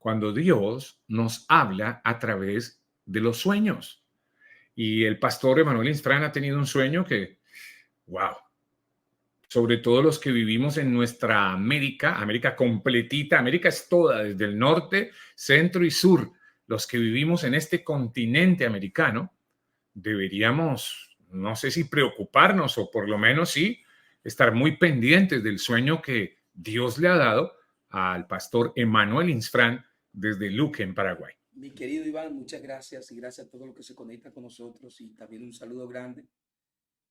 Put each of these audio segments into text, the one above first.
cuando Dios nos habla a través de los sueños. Y el pastor Emanuel Insfrán ha tenido un sueño que, wow, sobre todo los que vivimos en nuestra América, América completita, América es toda, desde el norte, centro y sur, los que vivimos en este continente americano, deberíamos, no sé si preocuparnos o por lo menos sí, estar muy pendientes del sueño que Dios le ha dado al pastor Emanuel Insfrán desde Luque, en Paraguay. Mi querido Iván, muchas gracias y gracias a todos los que se conectan con nosotros y también un saludo grande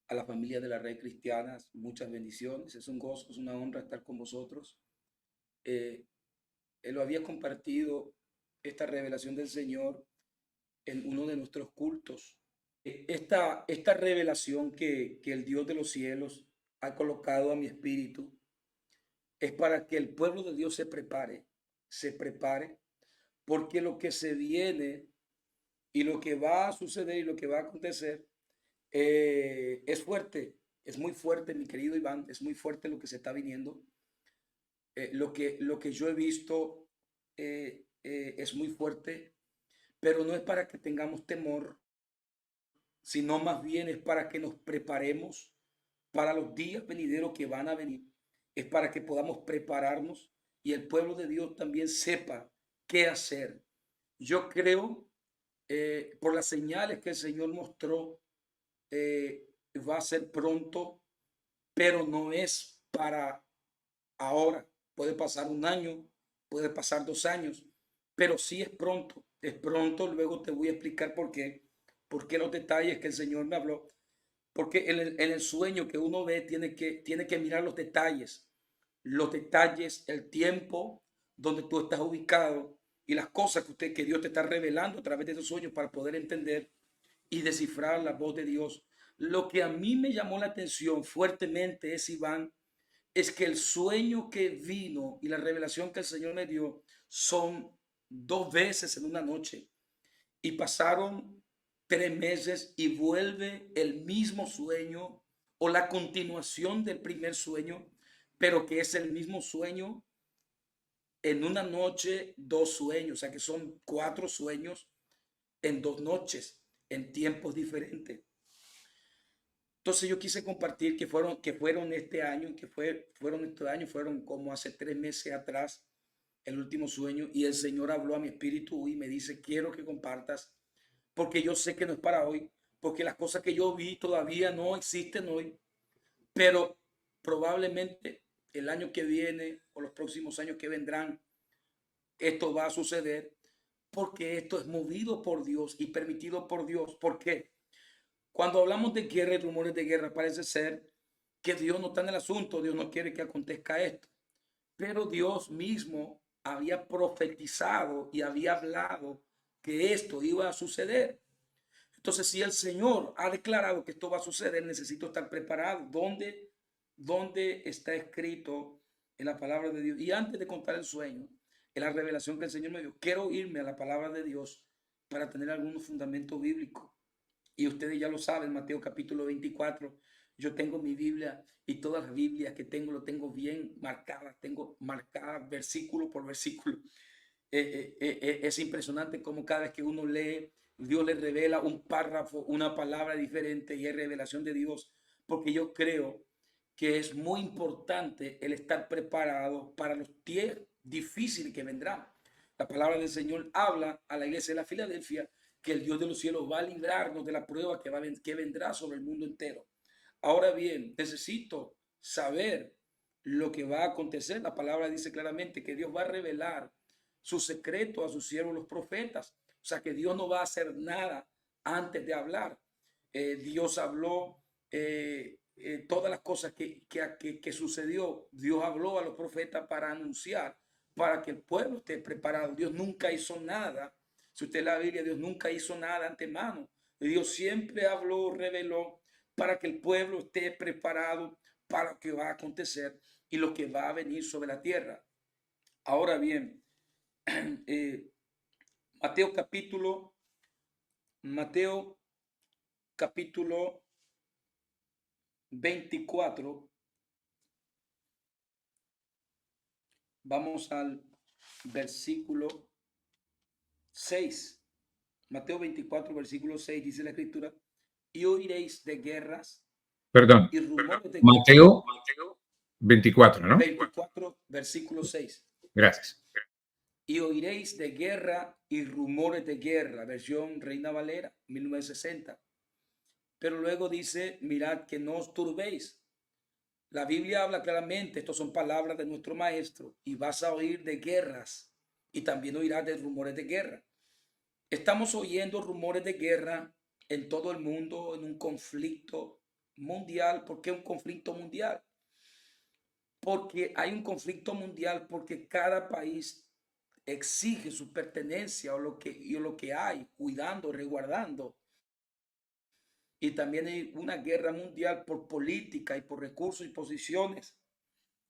a la familia de la Red Cristiana. Muchas bendiciones. Es un gozo, es una honra estar con vosotros. Eh, Él lo había compartido esta revelación del Señor en uno de nuestros cultos. Esta revelación que el Dios de los cielos ha colocado a mi espíritu es para que el pueblo de Dios se prepare, porque lo que se viene y lo que va a suceder y lo que va a acontecer es fuerte, es muy fuerte, mi querido Iván, es muy fuerte lo que se está viniendo. Lo que yo he visto es muy fuerte, pero no es para que tengamos temor, sino más bien es para que nos preparemos para los días venideros que van a venir. Es para que podamos prepararnos y el pueblo de Dios también sepa qué hacer. Yo creo, por las señales que el Señor mostró, eh, va a ser pronto, pero no es para ahora. Puede pasar un año, puede pasar 2 años, pero sí es pronto. Es pronto, luego te voy a explicar por qué los detalles que el Señor me habló. Porque en el sueño que uno ve tiene que mirar los detalles, el tiempo donde tú estás ubicado y las cosas que Dios te está revelando a través de esos sueños para poder entender y descifrar la voz de Dios. Lo que a mí me llamó la atención fuertemente es, Iván, es que el sueño que vino y la revelación que el Señor me dio son 2 veces en una noche y pasaron 3 meses y vuelve el mismo sueño o la continuación del primer sueño, pero que es el mismo sueño en una noche, 2 sueños, o sea que son 4 sueños en 2 noches, en tiempos diferentes. Entonces yo quise compartir que fueron este año, fueron este año, fueron como hace 3 meses atrás, el último sueño, y el Señor habló a mi espíritu y me dice, quiero que compartas, porque yo sé que no es para hoy, porque las cosas que yo vi todavía no existen hoy, pero probablemente el año que viene o los próximos años que vendrán, esto va a suceder, porque esto es movido por Dios y permitido por Dios. ¿Por qué? Cuando hablamos de guerra y rumores de guerra, parece ser que Dios no está en el asunto, Dios no quiere que acontezca esto. Pero Dios mismo había profetizado y había hablado que esto iba a suceder. Entonces, si el Señor ha declarado que esto va a suceder, necesito estar preparado. ¿Dónde está escrito en la palabra de Dios? Y antes de contar el sueño, en la revelación que el Señor me dio, quiero irme a la palabra de Dios para tener algunos fundamentos bíblicos. Y ustedes ya lo saben, Mateo capítulo 24, yo tengo mi Biblia y todas las Biblias que tengo, lo tengo marcadas versículo por versículo. Es impresionante cómo cada vez que uno lee, Dios le revela un párrafo, una palabra diferente y es revelación de Dios, porque yo creo que es muy importante el estar preparado para los días difíciles que vendrán. La palabra del Señor habla a la iglesia de la Filadelfia que el Dios de los cielos va a librarnos de la prueba que vendrá sobre el mundo entero. Ahora bien, necesito saber lo que va a acontecer. La palabra dice claramente que Dios va a revelar su secreto a sus siervos los profetas. O sea que Dios no va a hacer nada antes de hablar. Dios habló todas las cosas que sucedió. Dios habló a los profetas para anunciar, para que el pueblo esté preparado. Dios nunca hizo nada. Si usted la Biblia, Dios nunca hizo nada antemano. Dios siempre habló, reveló para que el pueblo esté preparado para lo que va a acontecer y lo que va a venir sobre la tierra. Ahora bien, eh, Mateo capítulo, Mateo capítulo 24, vamos al versículo 6. Mateo 24, versículo 6, dice la escritura, y oiréis de guerras Perdón, y rumores de guerra. Mateo 24, ¿no? 24, versículo 6. Gracias. Y oiréis de guerra y rumores de guerra, versión Reina Valera, 1960. Pero luego dice, mirad que no os turbéis. La Biblia habla claramente, estas son palabras de nuestro maestro, y vas a oír de guerras y también oirás de rumores de guerra. Estamos oyendo rumores de guerra en todo el mundo, en un conflicto mundial. ¿Por qué un conflicto mundial? Porque hay un conflicto mundial porque cada país exige su pertenencia o lo que hay, cuidando, resguardando. Y también hay una guerra mundial por política y por recursos y posiciones.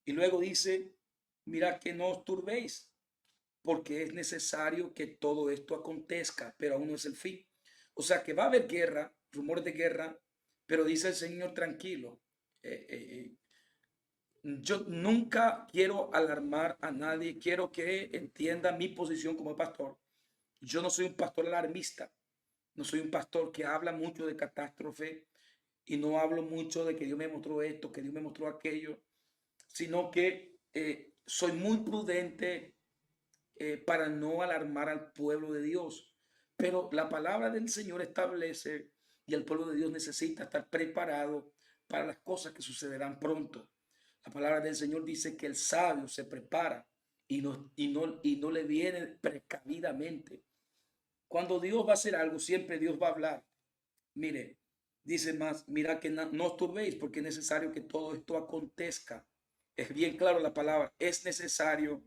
Y luego dice, mira que no os turbéis, porque es necesario que todo esto acontezca, pero aún no es el fin. O sea que va a haber guerra, rumores de guerra, pero dice el Señor tranquilo. Yo nunca quiero alarmar a nadie, quiero que entienda mi posición como pastor. Yo no soy un pastor alarmista, no soy un pastor que habla mucho de catástrofe y no hablo mucho de que Dios me mostró esto, que Dios me mostró aquello, sino que soy muy prudente para no alarmar al pueblo de Dios. Pero la palabra del Señor establece y el pueblo de Dios necesita estar preparado para las cosas que sucederán pronto. La palabra del Señor dice que el sabio se prepara y no le viene precavidamente. Cuando Dios va a hacer algo, siempre Dios va a hablar. Mire, dice más, mira que no os turbéis porque es necesario que todo esto acontezca. Es bien claro la palabra, es necesario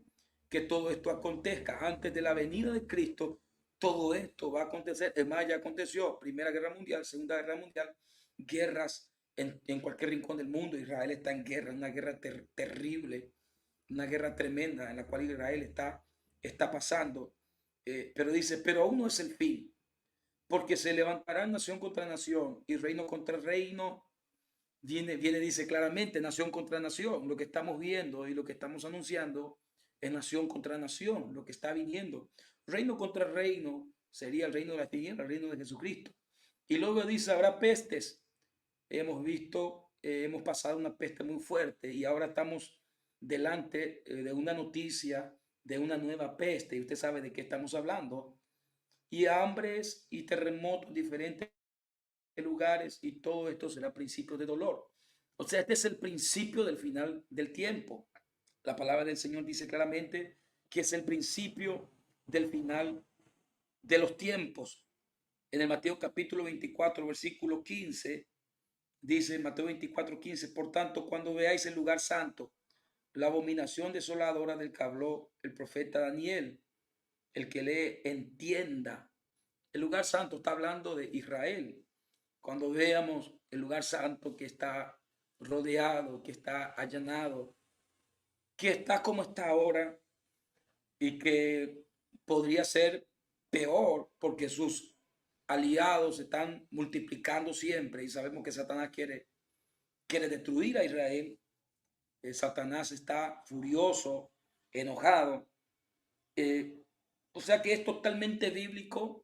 que todo esto acontezca. Antes de la venida de Cristo, todo esto va a acontecer. Es más, ya aconteció. Primera Guerra Mundial, Segunda Guerra Mundial, guerras en cualquier rincón del mundo. Israel está en guerra, una guerra terrible, una guerra tremenda en la cual Israel está pasando. Pero dice, pero aún no es el fin, porque se levantará nación contra nación y reino contra reino. Dice claramente, nación contra nación. Lo que estamos viendo y lo que estamos anunciando es nación contra nación, lo que está viniendo. Reino contra reino sería el reino de la tiniebla, el reino de Jesucristo. Y luego dice, habrá pestes. Hemos visto, hemos pasado una peste muy fuerte y ahora estamos delante de una noticia de una nueva peste. Y usted sabe de qué estamos hablando. Y hambres y terremotos en diferentes lugares, y todo esto será principio de dolor. O sea, este es el principio del final del tiempo. La palabra del Señor dice claramente que es el principio del final de los tiempos. En el Mateo capítulo 24, versículo 15, dice Mateo 24, 15, por tanto, cuando veáis el lugar santo, la abominación desoladora del que habló el profeta Daniel, el que lee entienda. El lugar santo está hablando de Israel. Cuando veamos el lugar santo que está rodeado, que está allanado, que está como está ahora y que podría ser peor porque sus aliados se están multiplicando siempre y sabemos que Satanás quiere destruir a Israel. Satanás está furioso, enojado. Eh, o sea que es totalmente bíblico.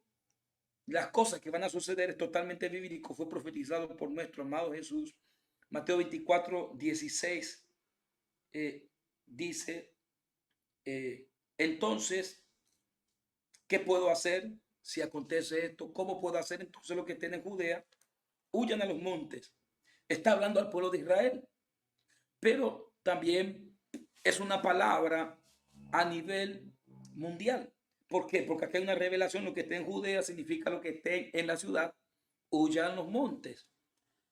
Las cosas que van a suceder es totalmente bíblico, fue profetizado por nuestro amado Jesús. Mateo 24, 16 dice, entonces, ¿qué puedo hacer si acontece esto? ¿Cómo puedo hacer entonces lo que estén en Judea? Huyan a los montes. Está hablando al pueblo de Israel, pero también es una palabra a nivel mundial. ¿Por qué? Porque aquí hay una revelación, lo que esté en Judea significa lo que esté en la ciudad, huyan a los montes.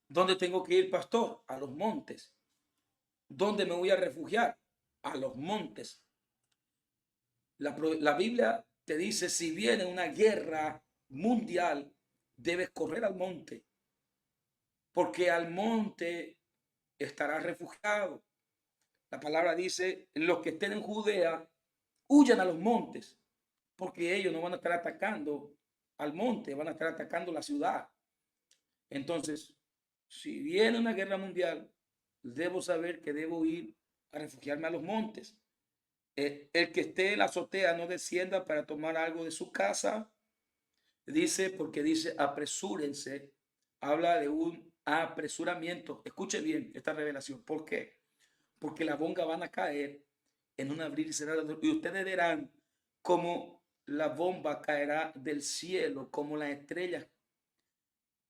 ¿Dónde tengo que ir, pastor? A los montes. ¿Dónde me voy a refugiar? A los montes. La Biblia te dice, si viene una guerra mundial, debes correr al monte, porque al monte estarás refugiado. La palabra dice, los que estén en Judea, huyan a los montes, porque ellos no van a estar atacando al monte, van a estar atacando la ciudad. Entonces, si viene una guerra mundial, debo saber que debo ir a refugiarme a los montes. El que esté en la azotea no descienda para tomar algo de su casa. Dice, porque dice apresúrense, habla de un apresuramiento. Escuche bien esta revelación. ¿Por qué? Porque las bombas van a caer en un abrir y cerrar y ustedes verán cómo la bomba caerá del cielo, como las estrellas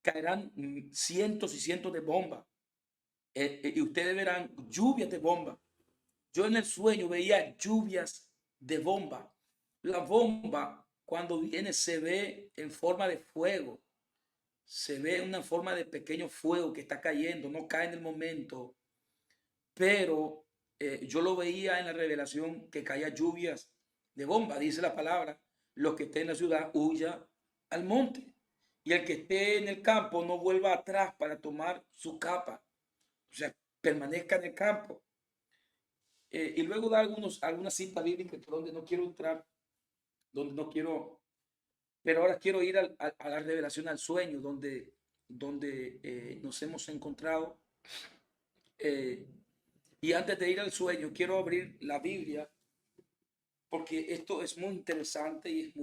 caerán cientos y cientos de bombas. Y ustedes verán lluvias de bombas. Yo en el sueño veía lluvias de bomba. La bomba cuando viene se ve en forma de fuego, se ve en una forma de pequeño fuego que está cayendo, no cae en el momento, pero yo lo veía en la revelación que caía lluvias de bomba, dice la palabra, los que estén en la ciudad huya al monte y el que esté en el campo no vuelva atrás para tomar su capa, o sea, permanezca en el campo. Y luego da algunas citas bíblicas donde no quiero entrar, donde no quiero, pero ahora quiero ir a la revelación, al sueño, donde nos hemos encontrado. Eh, y antes de ir al sueño, quiero abrir la Biblia, porque esto es muy interesante y es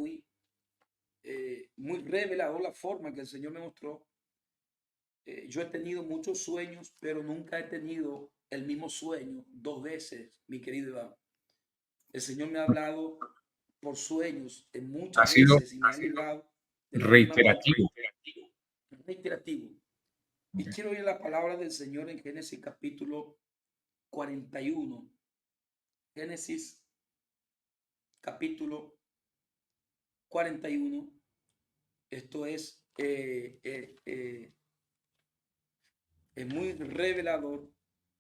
muy revelador la forma que el Señor me mostró. Yo he tenido muchos sueños, pero nunca he tenido el mismo sueño dos veces, mi querido Iván. El Señor me ha hablado por sueños en Ha muchas sido veces y me ha librado de la misma manera. reiterativo. Reiterativo. Y Ok. quiero oír la palabra del Señor en Génesis capítulo 41. Génesis capítulo 41. Esto es muy revelador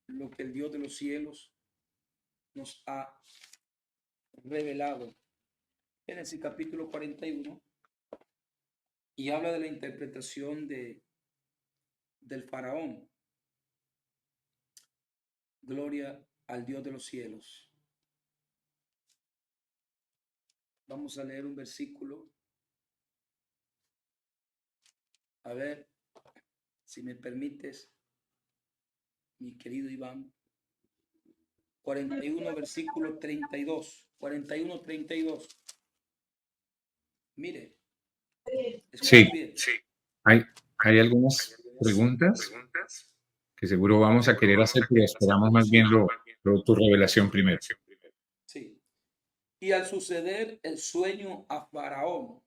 lo que el Dios de los cielos nos ha revelado. Génesis capítulo 41 y habla de la interpretación del faraón. Gloria al Dios de los cielos. Vamos a leer un versículo. A ver, si me permites, mi querido Iván. 41, versículo 32. 41, 32. Mire, escuche Sí, bien. hay, hay algunas preguntas que seguro vamos a querer hacer, pero esperamos más bien tu revelación primero. Sí. Y al suceder el sueño a Faraón,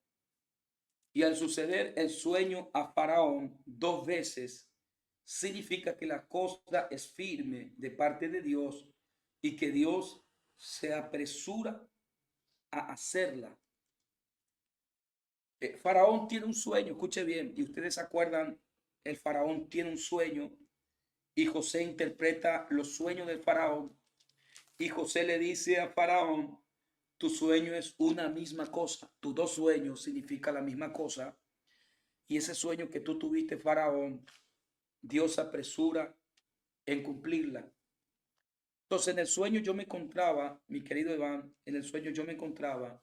y al suceder el sueño a Faraón dos veces, significa que la cosa es firme de parte de Dios y que Dios se apresura a hacerla. Faraón tiene un sueño, escuche bien, y ustedes se acuerdan, el faraón tiene un sueño y José interpreta los sueños del faraón y José le dice a faraón, tu sueño es una misma cosa, tus dos sueños significan la misma cosa y ese sueño que tú tuviste, faraón, Dios se apresura en cumplirla. Entonces en el sueño yo me encontraba, mi querido Iván, en el sueño yo me encontraba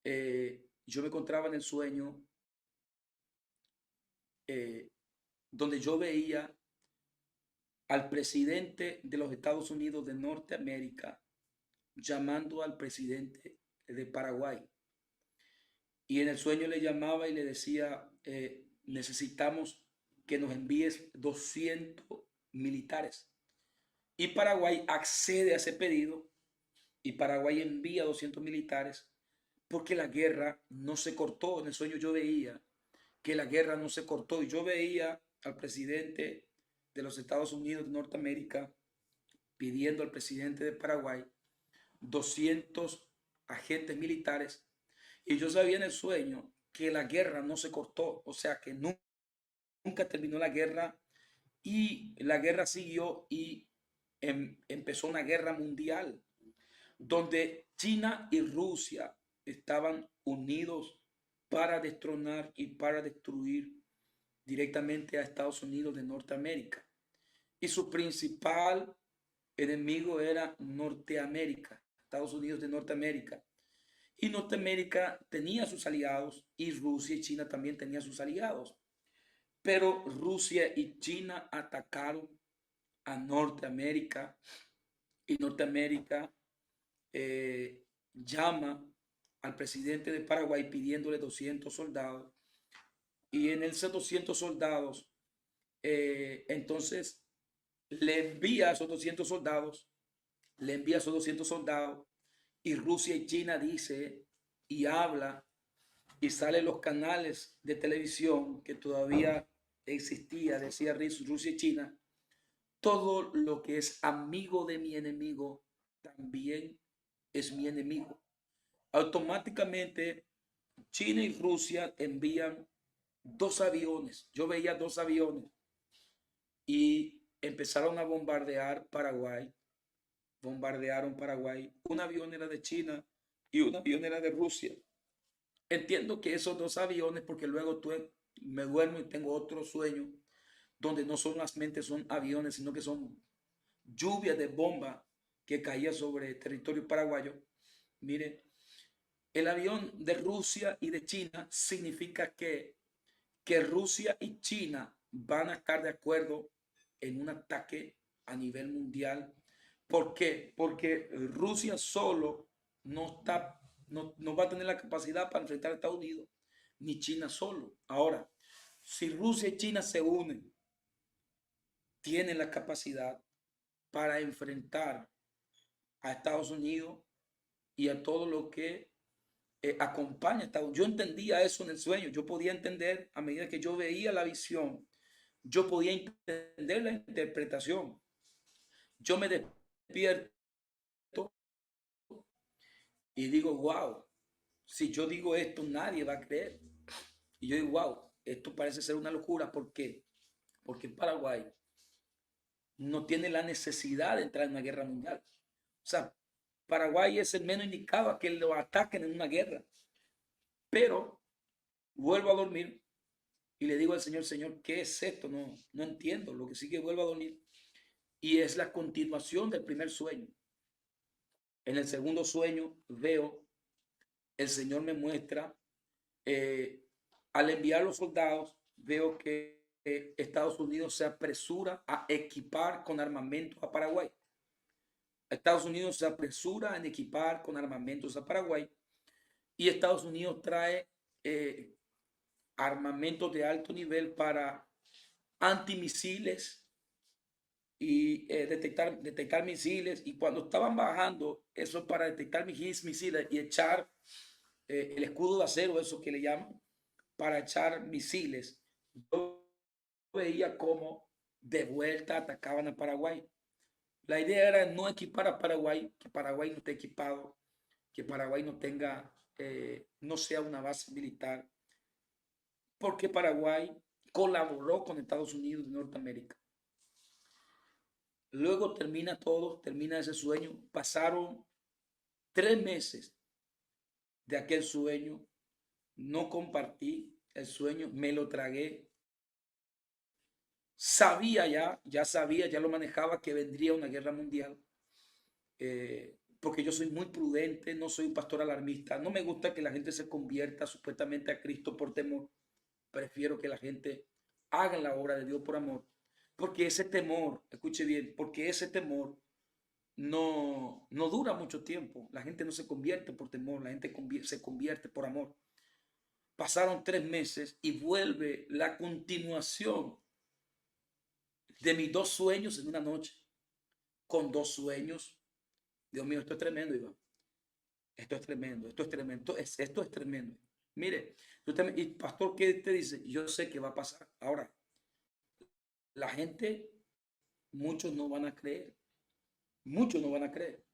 en el sueño eh, donde yo veía al presidente de los Estados Unidos de Norteamérica llamando al presidente de Paraguay. Y en el sueño le llamaba y le decía, necesitamos que nos envíes 200 militares. Y Paraguay accede a ese pedido y Paraguay envía 200 militares porque la guerra no se cortó. En el sueño yo veía que la guerra no se cortó y yo veía al presidente de los Estados Unidos de Norteamérica pidiendo al presidente de Paraguay 200 agentes militares y yo sabía en el sueño que la guerra no se cortó, o sea que nunca terminó la guerra y la guerra siguió y empezó una guerra mundial donde China y Rusia estaban unidos para destronar y para destruir directamente a Estados Unidos de Norteamérica. Y su principal enemigo era Norteamérica, Estados Unidos de Norteamérica. Y Norteamérica tenía sus aliados y Rusia y China también tenían sus aliados. Pero Rusia y China atacaron a Norteamérica y Norteamérica llama al presidente de Paraguay pidiéndole 200 soldados y en esos 200 soldados, entonces le envía a esos 200 soldados, le envía a esos 200 soldados y Rusia y China dice y habla y salen los canales de televisión que todavía existía, decía Rusia y China, todo lo que es amigo de mi enemigo también es mi enemigo. Automáticamente China y Rusia envían dos aviones. Yo veía dos aviones y empezaron a bombardear Paraguay. Bombardearon Paraguay. Un avión era de China y un avión era de Rusia. Entiendo que esos dos aviones, porque luego me duermo y tengo otro sueño, donde no solamente son aviones, sino que son lluvias de bomba que caía sobre el territorio paraguayo. Mire, el avión de Rusia y de China significa que Rusia y China van a estar de acuerdo en un ataque a nivel mundial. ¿Por qué? Porque Rusia solo no va a tener la capacidad para enfrentar a Estados Unidos, ni China solo. Ahora, si Rusia y China se unen, tienen la capacidad para enfrentar a Estados Unidos y a todo lo que acompaña a Estados Unidos. Yo entendía eso en el sueño, yo podía entender a medida que yo veía la visión, yo podía entender la interpretación. Yo me despierto y digo, wow, si yo digo esto, nadie va a creer. Y yo digo, wow, esto parece ser una locura. ¿Por qué? Porque Paraguay no tiene la necesidad de entrar en una guerra mundial. O sea, Paraguay es el menos indicado a que lo ataquen en una guerra. Pero vuelvo a dormir y le digo al Señor, Señor, ¿qué es esto? No entiendo. Lo que sí que vuelvo a dormir. Y es la continuación del primer sueño. En el segundo sueño veo, el Señor me muestra, eh, al enviar los soldados, veo que Estados Unidos se apresura a equipar con armamento a Paraguay. Estados Unidos se apresura en equipar con armamentos a Paraguay y Estados Unidos trae armamentos de alto nivel para antimisiles y detectar misiles. Y cuando estaban bajando eso para detectar misiles y echar el escudo de acero, eso que le llaman, para echar misiles, yo veía cómo de vuelta atacaban a Paraguay. La idea era no equipar a Paraguay, que Paraguay no esté equipado, que Paraguay no tenga, no sea una base militar, porque Paraguay colaboró con Estados Unidos de Norteamérica. Luego termina todo, termina ese sueño. Pasaron 3 meses de aquel sueño. No compartí el sueño, me lo tragué. Sabía ya sabía, ya lo manejaba que vendría una guerra mundial. Porque yo soy muy prudente, no soy un pastor alarmista. No me gusta que la gente se convierta supuestamente a Cristo por temor. Prefiero que la gente haga la obra de Dios por amor. Porque ese temor, escuche bien, porque ese temor no dura mucho tiempo. La gente no se convierte por temor, la gente se convierte por amor. Pasaron 3 meses y vuelve la continuación de mis dos sueños en una noche. Con dos sueños. Dios mío, esto es tremendo, Iván. Esto es tremendo, esto es tremendo, esto es tremendo. Mire, y pastor, ¿qué te dice? Yo sé que va a pasar. Ahora, la gente, muchos no van a creer, muchos no van a creer,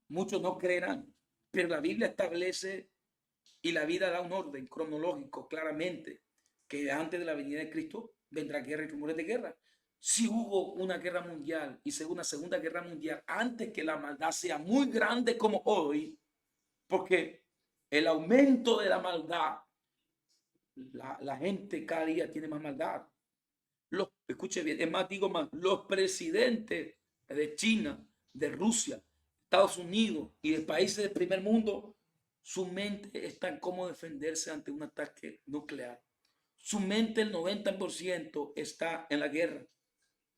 muchos no creerán, pero la Biblia establece y la vida da un orden cronológico claramente que antes de la venida de Cristo vendrá guerra y rumores de guerra. Si hubo una guerra mundial y una segunda guerra mundial antes que la maldad sea muy grande como hoy, porque el aumento de la maldad, la gente cada día tiene más maldad. Escuche bien, es más, digo más, los presidentes de China, de Rusia, Estados Unidos y de países del primer mundo, su mente está en cómo defenderse ante un ataque nuclear. Su mente, el 90% está en la guerra.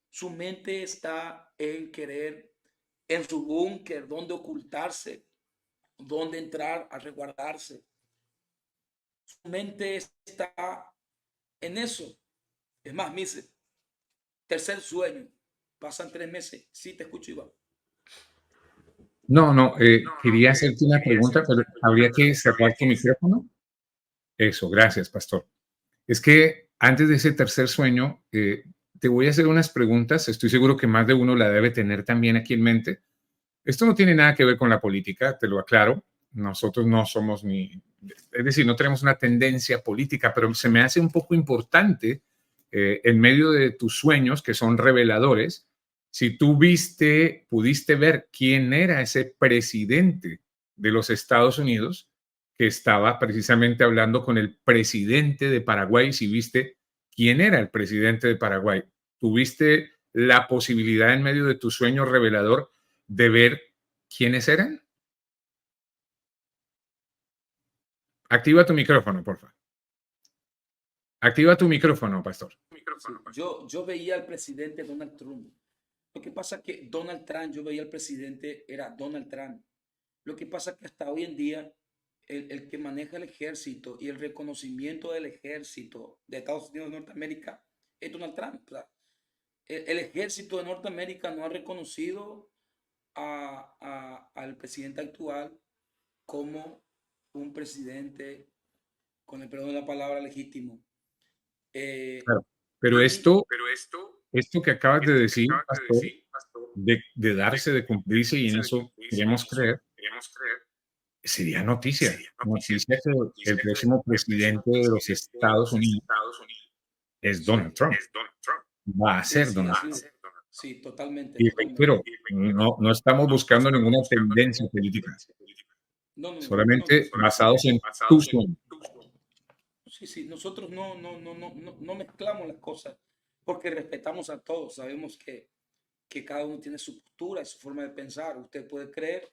Su mente está en querer en su búnker, dónde ocultarse, dónde entrar a resguardarse. Su mente está en eso. Es más, me dice, tercer sueño, pasan 3 meses. Sí, te escucho, Iván. No, no, quería hacerte una pregunta, pero habría que cerrar tu micrófono. Eso, gracias, pastor. Es que antes de ese tercer sueño, te voy a hacer unas preguntas. Estoy seguro que más de uno la debe tener también aquí en mente. Esto no tiene nada que ver con la política, te lo aclaro. Nosotros no somos es decir, no tenemos una tendencia política, pero se me hace un poco importante en medio de tus sueños, que son reveladores, si tú pudiste ver quién era ese presidente de los Estados Unidos que estaba precisamente hablando con el presidente de Paraguay, si viste quién era el presidente de Paraguay. ¿Tuviste la posibilidad en medio de tu sueño revelador de ver quiénes eran? Activa tu micrófono, por favor. Activa tu micrófono, pastor. Sí, yo veía al presidente Donald Trump. Lo que pasa es que Donald Trump, yo veía al presidente, era Donald Trump. Lo que pasa es que hasta hoy en día el que maneja el ejército y el reconocimiento del ejército de Estados Unidos de Norteamérica es Donald Trump. O sea, el ejército de Norteamérica no ha reconocido al presidente actual como un presidente, con el perdón de la palabra, legítimo. Eh, Claro. Pero y esto que acabas de decir, pastor, de darse, de cumplirse, y en eso queremos creer, sería noticia. Noticia que el próximo presidente de los Estados Unidos es Donald sí, Trump. Va a sí, ser sí, Donald así Trump. es. Sí, totalmente, Y totalmente. reitero, no estamos buscando ninguna tendencia política, No, no, no, no, no. solamente basados en tu sueño. Sí, sí, nosotros no mezclamos las cosas porque respetamos a todos. Sabemos que cada uno tiene su postura y su forma de pensar. Usted puede creer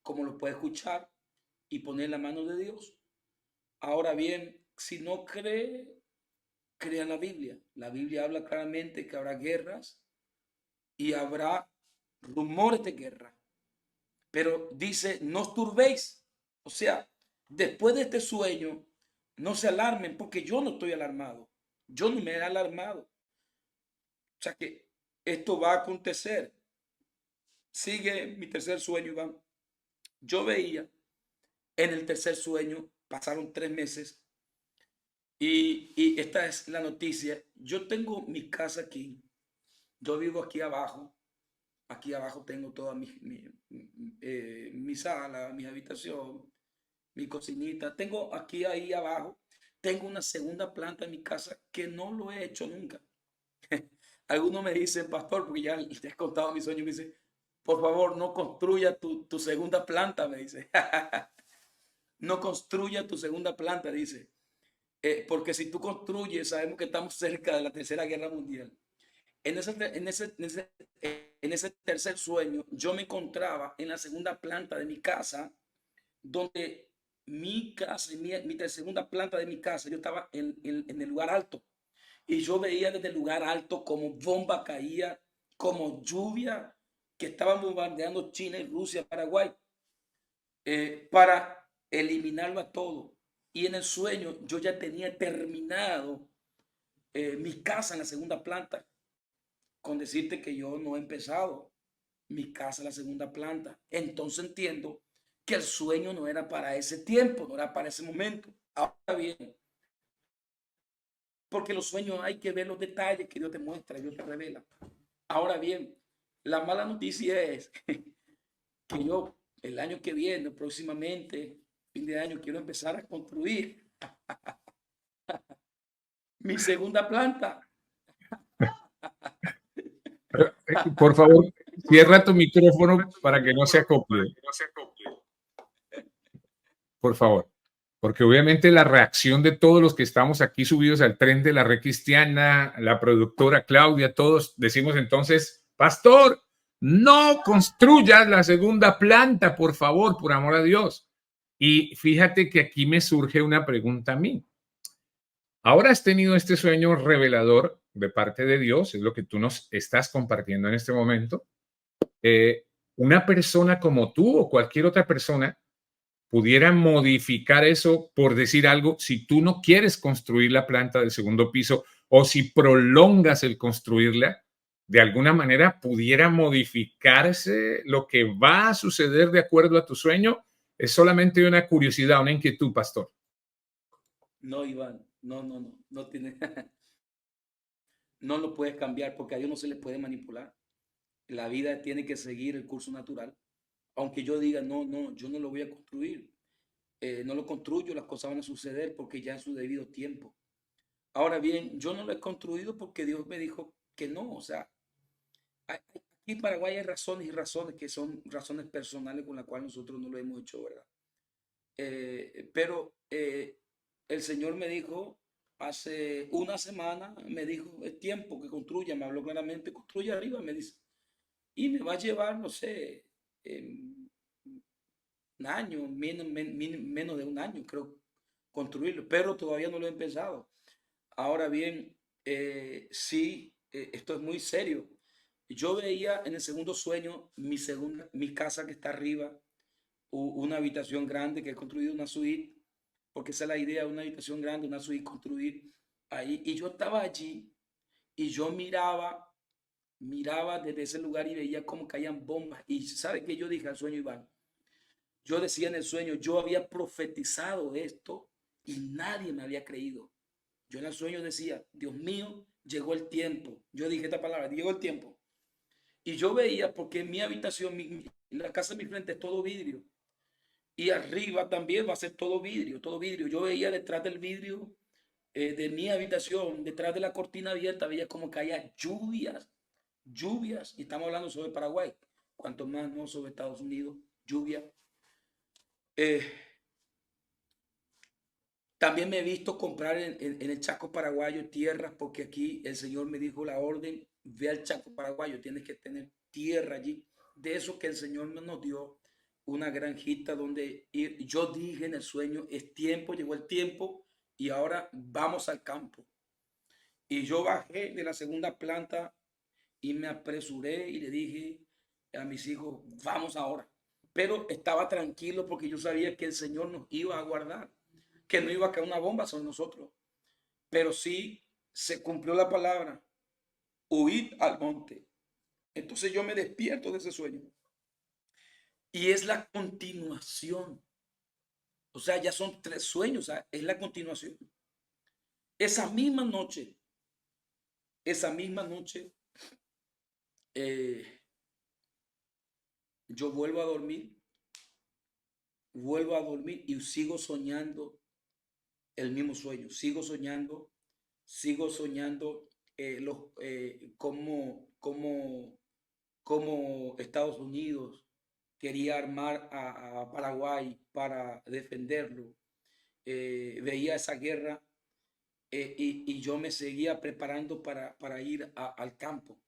como lo puede escuchar y poner en la mano de Dios. Ahora bien, si no cree, crea en la Biblia. La Biblia habla claramente que habrá guerras y habrá rumores de guerra. Pero dice, no os turbéis. O sea, después de este sueño, no se alarmen porque yo no estoy alarmado. Yo no me he alarmado. O sea que esto va a acontecer. Sigue mi tercer sueño, Iván. Yo veía en el tercer sueño, pasaron 3 meses y esta es la noticia. Yo tengo mi casa aquí. Yo vivo aquí abajo. Aquí abajo tengo toda mi sala, mi habitación, mi cocinita. Tengo aquí, ahí abajo, tengo una segunda planta en mi casa que no lo he hecho nunca. Algunos me dicen, pastor, porque ya te he contado mis sueños, me dice, por favor, no construya tu segunda planta, me dice. No construya tu segunda planta, dice. Porque si tú construyes, sabemos que estamos cerca de la Tercera Guerra Mundial. En ese tercer sueño, yo me encontraba en la segunda planta de mi casa, donde mi casa, mi segunda planta de mi casa, yo estaba en el lugar alto. Y yo veía desde el lugar alto como bomba caía, como lluvia que estaban bombardeando China y Rusia, Paraguay, para eliminarlo a todo. Y en el sueño yo ya tenía terminado mi casa en la segunda planta, con decirte que yo no he empezado mi casa en la segunda planta. Entonces entiendo que el sueño no era para ese tiempo, no era para ese momento. Ahora bien, porque los sueños hay que ver los detalles que Dios te muestra, Dios te revela. Ahora bien, la mala noticia es que yo el año que viene, próximamente, fin de año, quiero empezar a construir mi segunda planta. Por favor, cierra tu micrófono para que no se acople, por favor. Porque obviamente la reacción de todos los que estamos aquí subidos al tren de la red cristiana, la productora Claudia, todos decimos entonces, pastor, no construyas la segunda planta, por favor, por amor a Dios. Y fíjate que aquí me surge una pregunta a mí. Ahora has tenido este sueño revelador de parte de Dios, es lo que tú nos estás compartiendo en este momento. una persona como tú o cualquier otra persona pudiera modificar eso por decir algo, si tú no quieres construir la planta del segundo piso o si prolongas el construirla, de alguna manera pudiera modificarse lo que va a suceder de acuerdo a tu sueño. Es solamente una curiosidad, una inquietud, pastor. No, Iván, no tiene, no lo puedes cambiar porque a Dios no se le puede manipular. La vida tiene que seguir el curso natural. Aunque yo diga, yo no lo voy a construir, no lo construyo, las cosas van a suceder porque ya en su debido tiempo. Ahora bien, yo no lo he construido porque Dios me dijo que no. O sea, aquí en Paraguay hay razones y razones que son razones personales con las cuales nosotros no lo hemos hecho, ¿verdad? Pero el Señor me dijo hace una semana, me dijo, es tiempo que construya, me habló claramente, construye arriba, me dice. Y me va a llevar, no sé, un año, menos de un año, creo, construirlo, pero todavía no lo he empezado. Ahora bien, sí, esto es muy serio. Yo veía en el segundo sueño mi casa que está arriba, una habitación grande que he construido una suite, porque esa es la idea, una habitación grande, una suite construir ahí. Y yo estaba allí y yo miraba desde ese lugar y veía cómo caían bombas. Y ¿sabe qué yo dije al sueño, Iván? Yo decía en el sueño, yo había profetizado esto y nadie me había creído. Yo en el sueño decía, Dios mío, llegó el tiempo. Yo dije esta palabra, llegó el tiempo. Y yo veía, porque en mi habitación, la casa de mi frente es todo vidrio. Y arriba también va a ser todo vidrio, todo vidrio. Yo veía detrás del vidrio de mi habitación, detrás de la cortina abierta, veía como caía lluvias, lluvias. Y estamos hablando sobre Paraguay, cuanto más no sobre Estados Unidos, lluvia. Eh, También me he visto comprar en el Chaco paraguayo tierras porque aquí el Señor me dijo la orden, ve al Chaco paraguayo, tienes que tener tierra allí. De eso que el Señor nos dio una granjita donde ir. Yo dije en el sueño, es tiempo, llegó el tiempo y ahora vamos al campo. Y yo bajé de la segunda planta y me apresuré y le dije a mis hijos, vamos ahora. Pero estaba tranquilo porque yo sabía que el Señor nos iba a guardar, que no iba a caer una bomba sobre nosotros. Pero sí se cumplió la palabra, huid al monte. Entonces yo me despierto de ese sueño y es la continuación. O sea, ya son tres sueños, o sea, es la continuación. Esa misma noche, esa misma noche, eh, yo vuelvo a dormir y sigo soñando el mismo sueño. Sigo soñando cómo Estados Unidos quería armar a Paraguay para defenderlo. Veía esa guerra y yo me seguía preparando para ir al campo.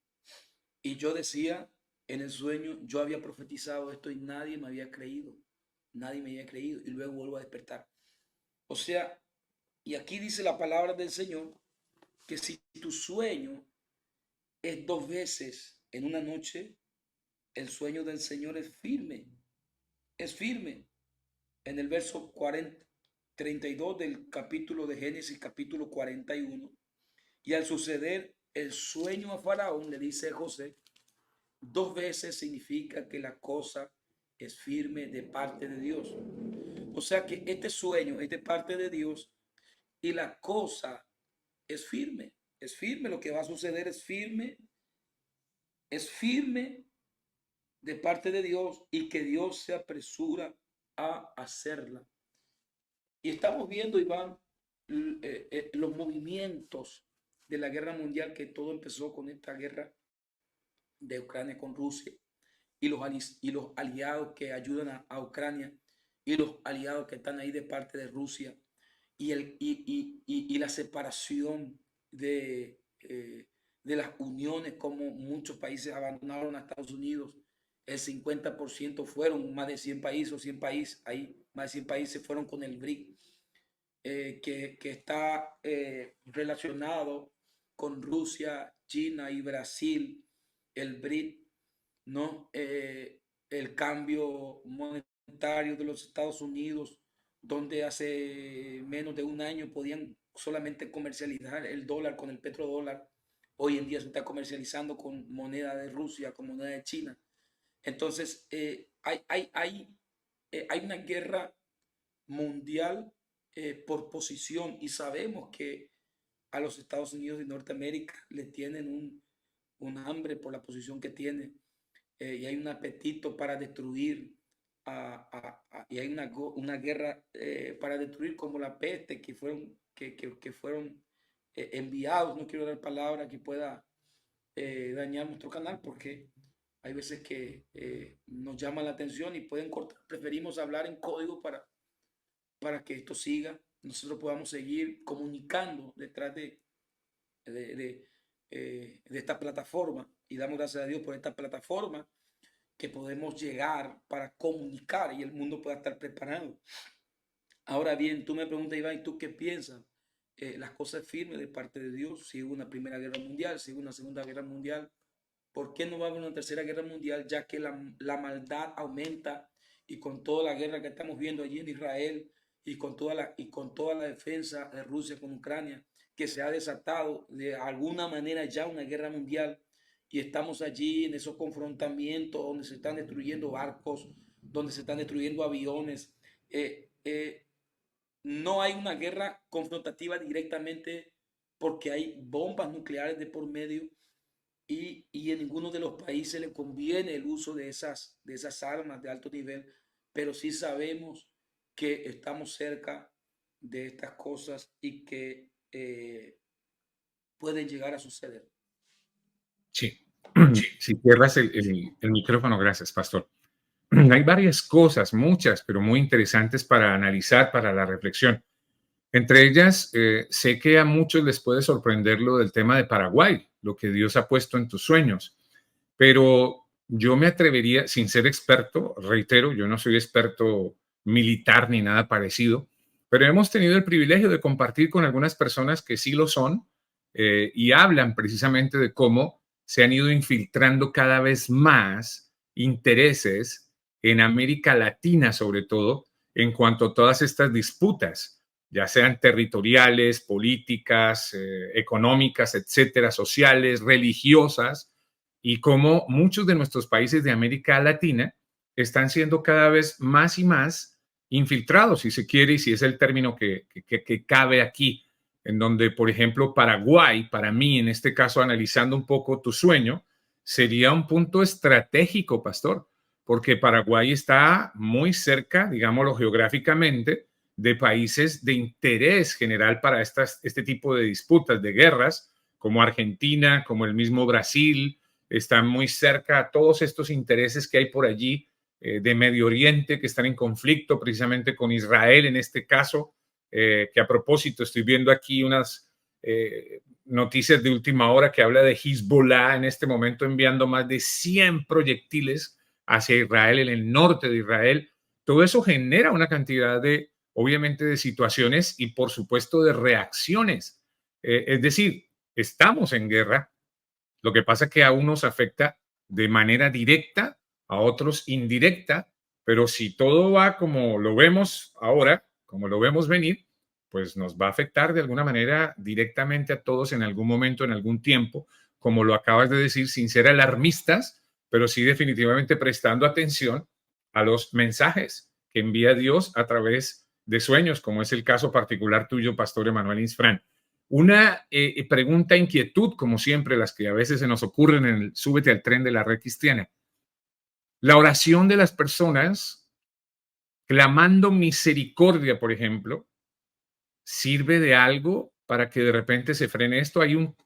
Y yo decía en el sueño, yo había profetizado esto y nadie me había creído. Nadie me había creído y luego vuelvo a despertar. O sea, y aquí dice la palabra del Señor que si tu sueño es dos veces en una noche, el sueño del Señor es firme, es firme. En el verso 32 del capítulo de Génesis, capítulo 41, y al suceder el sueño a Faraón, le dice José, dos veces significa que la cosa es firme de parte de Dios. O sea que este sueño es de parte de Dios y la cosa es firme, lo que va a suceder es firme de parte de Dios y que Dios se apresura a hacerla. Y estamos viendo, Iván, los movimientos de la guerra mundial, que todo empezó con esta guerra de Ucrania con Rusia y los aliados que ayudan a Ucrania y los aliados que están ahí de parte de Rusia y la separación de las uniones, como muchos países abandonaron a Estados Unidos. El 50% fueron más de 100 países o 100 países, ahí más de 100 países fueron con el BRIC, que está relacionado con Rusia, China y Brasil, el BRIC, ¿no? el cambio monetario de los Estados Unidos, donde hace menos de un año podían solamente comercializar el dólar con el petrodólar. Hoy en día se está comercializando con moneda de Rusia, con moneda de China. Entonces, hay una guerra mundial por posición y sabemos que a los Estados Unidos de Norteamérica le tienen un hambre por la posición que tiene y hay un apetito para destruir y hay una guerra para destruir como la peste que fueron enviados, no quiero dar palabra que pueda dañar nuestro canal porque hay veces que nos llama la atención y pueden cortar. Preferimos hablar en código para que esto siga, nosotros podamos seguir comunicando detrás de, de, de esta plataforma y damos gracias a Dios por esta plataforma que podemos llegar para comunicar y el mundo pueda estar preparado. Ahora bien, tú me preguntas, Iván, ¿y tú qué piensas? Las cosas firmes de parte de Dios, si hubo una primera guerra mundial, si hubo una segunda guerra mundial, ¿por qué no va a haber una tercera guerra mundial ya que la maldad aumenta y con toda la guerra que estamos viendo allí en Israel y con toda la defensa de Rusia con Ucrania, que se ha desatado de alguna manera ya una guerra mundial y estamos allí en esos confrontamientos donde se están destruyendo barcos, donde se están destruyendo aviones? Eh, eh, no hay una guerra confrontativa directamente porque hay bombas nucleares de por medio y en ninguno de los países le conviene el uso de esas armas de alto nivel, pero sí sabemos que estamos cerca de estas cosas y que pueden llegar a suceder. Sí. Si cierras el micrófono, gracias, pastor. Hay varias cosas, muchas, pero muy interesantes para analizar, para la reflexión. Entre ellas, sé que a muchos les puede sorprender lo del tema de Paraguay, lo que Dios ha puesto en tus sueños, pero yo me atrevería, sin ser experto, reitero, yo no soy experto militar ni nada parecido, pero hemos tenido el privilegio de compartir con algunas personas que sí lo son y hablan precisamente de cómo se han ido infiltrando cada vez más intereses en América Latina, sobre todo, en cuanto a todas estas disputas, ya sean territoriales, políticas, económicas, etcétera, sociales, religiosas, y cómo muchos de nuestros países de América Latina están siendo cada vez más y más infiltrados, si se quiere, y si es el término que cabe aquí, en donde, por ejemplo, Paraguay, para mí, en este caso, analizando un poco tu sueño, sería un punto estratégico, pastor, porque Paraguay está muy cerca, digámoslo geográficamente, de países de interés general para este tipo de disputas, de guerras, como Argentina, como el mismo Brasil, están muy cerca a todos estos intereses que hay por allí de Medio Oriente, que están en conflicto precisamente con Israel en este caso, que a propósito estoy viendo aquí unas noticias de última hora que habla de Hezbollah en este momento enviando más de 100 proyectiles hacia Israel, en el norte de Israel. Todo eso genera una cantidad de, obviamente, de situaciones y por supuesto de reacciones. Es decir, estamos en guerra. Lo que pasa es que a unos afecta de manera directa, a otros indirecta, pero si todo va como lo vemos ahora, como lo vemos venir, pues nos va a afectar de alguna manera directamente a todos en algún momento, en algún tiempo, como lo acabas de decir, sin ser alarmistas, pero sí definitivamente prestando atención a los mensajes que envía Dios a través de sueños, como es el caso particular tuyo, Pastor Emanuel Insfrán. Una pregunta, inquietud, como siempre, las que a veces se nos ocurren en el súbete al tren de la red cristiana. La oración de las personas clamando misericordia, por ejemplo, sirve de algo para que de repente se frene esto.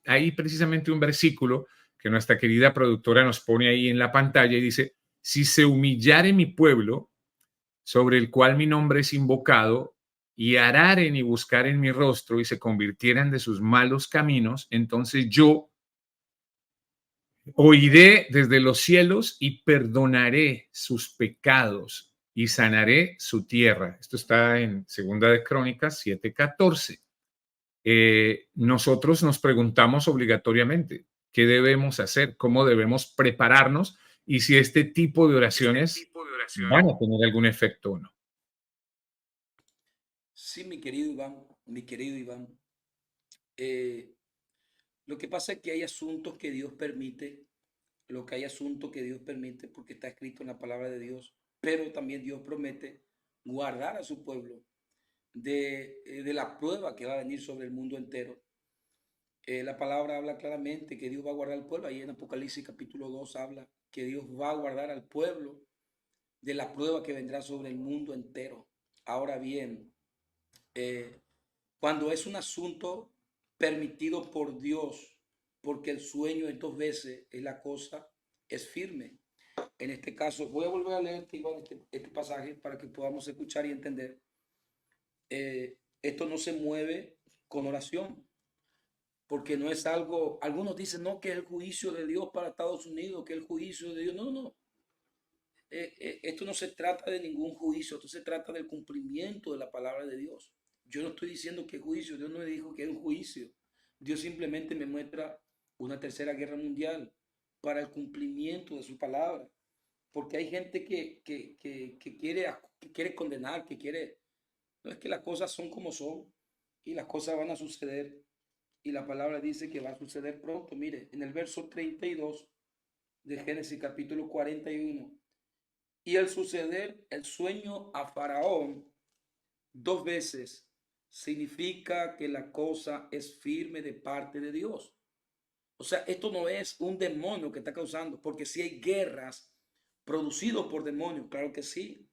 Hay precisamente un versículo que nuestra querida productora nos pone ahí en la pantalla y dice, si se humillare mi pueblo, sobre el cual mi nombre es invocado, y araren y buscaren mi rostro y se convirtieran de sus malos caminos, entonces yo oiré desde los cielos y perdonaré sus pecados y sanaré su tierra. Esto está en Segunda de Crónicas 7:14. Nosotros nos preguntamos obligatoriamente qué debemos hacer, cómo debemos prepararnos y si este tipo de oraciones van a tener algún efecto o no. Sí, mi querido Iván, eh, lo que pasa es que hay asuntos que Dios permite, lo que hay asuntos que Dios permite porque está escrito en la palabra de Dios, pero también Dios promete guardar a su pueblo de la prueba que va a venir sobre el mundo entero. La palabra habla claramente que Dios va a guardar al pueblo. Ahí en Apocalipsis capítulo 2 habla que Dios va a guardar al pueblo de la prueba que vendrá sobre el mundo entero. Ahora bien, eh, cuando es un asunto permitido por Dios, porque el sueño de 2 veces es la cosa, es firme. En este caso, voy a volver a leer este pasaje para que podamos escuchar y entender. Esto no se mueve con oración, porque no es algo, algunos dicen, no, que es el juicio de Dios para Estados Unidos, que es el juicio de Dios. No, no, esto no se trata de ningún juicio, esto se trata del cumplimiento de la palabra de Dios. Yo no estoy diciendo que es juicio, Dios no me dijo que es un juicio. Dios simplemente me muestra una tercera guerra mundial para el cumplimiento de su palabra. Porque hay gente que quiere condenar, que quiere... No es que las cosas son como son y las cosas van a suceder. Y la palabra dice que va a suceder pronto. Mire, en el verso 32 de Génesis capítulo 41. Y el suceder el sueño a Faraón 2 veces significa que la cosa es firme de parte de Dios. O sea, esto no es un demonio que está causando, porque si hay guerras producidas por demonios, claro que sí.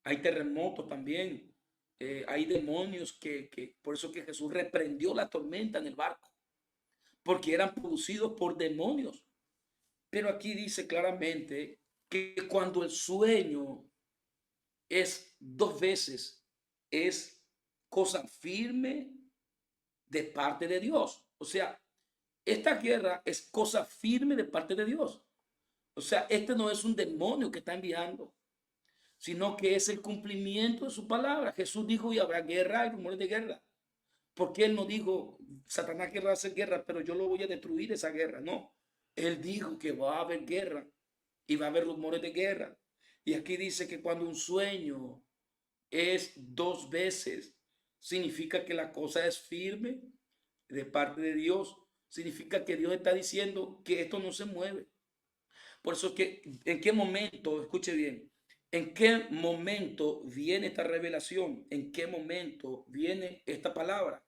Hay terremotos también. Hay demonios por eso que Jesús reprendió la tormenta en el barco, porque eran producidos por demonios. Pero aquí dice claramente que cuando el sueño es 2 veces, es cosa firme de parte de Dios. O sea, esta guerra es cosa firme de parte de Dios. O sea, este no es un demonio que está enviando, sino que es el cumplimiento de su palabra. Jesús dijo, y habrá guerra y rumores de guerra. Porque él no dijo, Satanás querrá hacer guerra, pero yo lo voy a destruir esa guerra. No, él dijo que va a haber guerra y va a haber rumores de guerra. Y aquí dice que cuando un sueño es 2 veces, significa que la cosa es firme de parte de Dios. Significa que Dios está diciendo que esto no se mueve. Por eso es que, ¿en qué momento, escuche bien, en qué momento viene esta revelación? ¿En qué momento viene esta palabra?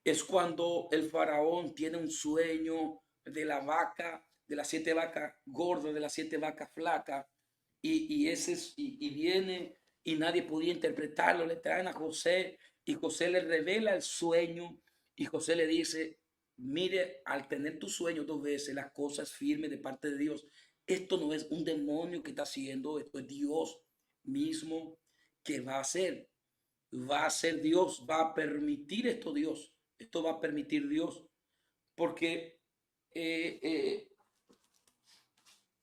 Es cuando el faraón tiene un sueño de la vaca, de las 7 vacas gordas, de las 7 vacas flacas, y viene y nadie podía interpretarlo. Le traen a José y José le revela el sueño y José le dice, mire, al tener tu sueño 2 veces, las cosas firmes de parte de Dios. Esto no es un demonio que está haciendo, esto es Dios mismo que va a hacer. Va a ser Dios, va a permitir esto Dios. Esto va a permitir Dios. Porque